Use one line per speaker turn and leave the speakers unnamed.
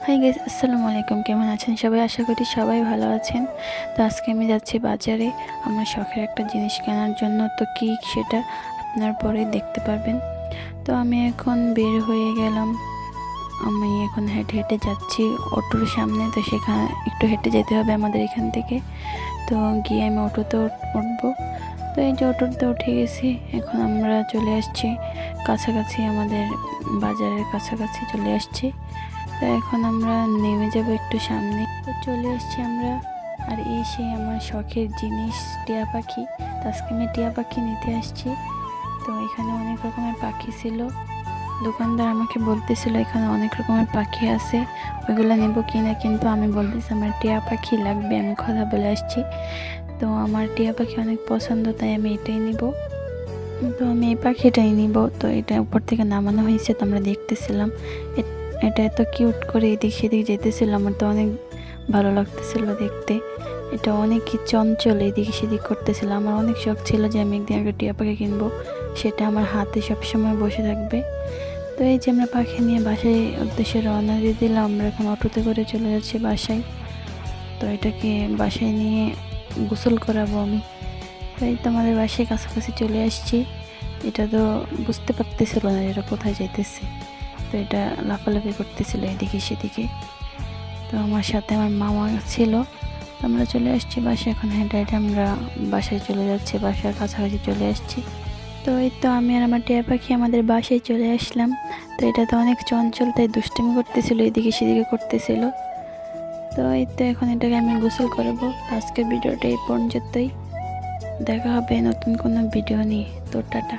Hi guys, আসসালামু আলাইকুম। কেমন আছেন সবাই? আশা করি সবাই ভালো আছেন। তো আজকে আমি যাচ্ছি বাজারে আমার শখের একটা জিনিস কেনার জন্য। তো কি সেটা আপনার পরে দেখতে পারবেন। তো আমি এখন বের হয়ে গেলাম। আমি এখন হেঁটে হেঁটে যাচ্ছি অটোর সামনে। তো সেখানে একটু হেঁটে যেতে হবে আমাদের এখান থেকে। তো গিয়ে আমি অটোতে উঠবো। তো এই যে অটোতে উঠে গেছি। এখন আমরা চলে আসছি কাছাকাছি, আমাদের বাজারের কাছাকাছি চলে আসছি। তো এখন আমরা নেমে যাব একটু সামনে। তো চলে এসেছি আমরা। আর এই সেই আমার শখের জিনিস টিয়া পাখি। তো আজকে আমি টিয়া পাখি নিতে আসছি। তো এখানে অনেক রকমের পাখি ছিল। দোকানদার আমাকে বলতেছিল এখানে অনেক রকমের পাখি আছে, ওইগুলো নেব কিনা, কিন্তু আমি বলতেছি আমার টিয়া পাখি লাগবে, আমি কথা বলে আসছি। তো আমার টিয়া পাখি অনেক পছন্দ, তাই আমি এটাই নিব। তো আমি এই পাখিটাই নিব। তো এটা উপর থেকে নামানো হয়েছে, তো আমরা দেখতেছিলাম। এটা এত কিউট করে এদিক সেদিক যেতেছিল, আমার তো অনেক ভালো লাগতেছিল দেখতে। এটা অনেক চঞ্চল, এদিকে সেদিক করতেছিল। আমার অনেক শখ ছিল যে আমি একদিন একটা টিয়া পাখি কিনবো, সেটা আমার হাতে সবসময় বসে থাকবে। তো এই যে আমরা পাখি নিয়ে বাসায় উদ্দেশ্যে রওনা দিয়ে দিলাম। আমরা এখন অটোতে করে চলে যাচ্ছি বাসায়। তো এটাকে বাসায় নিয়ে গোসল করাবো আমি। তো এই তো আমাদের বাসায় কাছাকাছি চলে আসছি। এটা তো বুঝতে পারতেছিল না এটা কোথায় যাইতেছে। তো এটা লাফালাফি করতেছিল এদিকে সেদিকে। তো আমার সাথে আমার মামা ছিল। তো আমরা চলে আসছি বাসায়। এখন হেঁটে হেঁটে আমরা বাসায় চলে যাচ্ছি, বাসার কাছাকাছি চলে আসছি। তো এই তো আমি আর আমার টিয়া পাখি আমাদের বাসায় চলে আসলাম। তো এটা তো অনেক চঞ্চল, তাই দুষ্টুমি করতেছিল, এদিকে সেদিকে করতেছিল। তো এই তো এখন এটাকে আমি গোসল করাবো। আজকের ভিডিওটা এই পর্যন্তই। দেখা হবে নতুন কোনো ভিডিও নিয়ে। তো টাটা।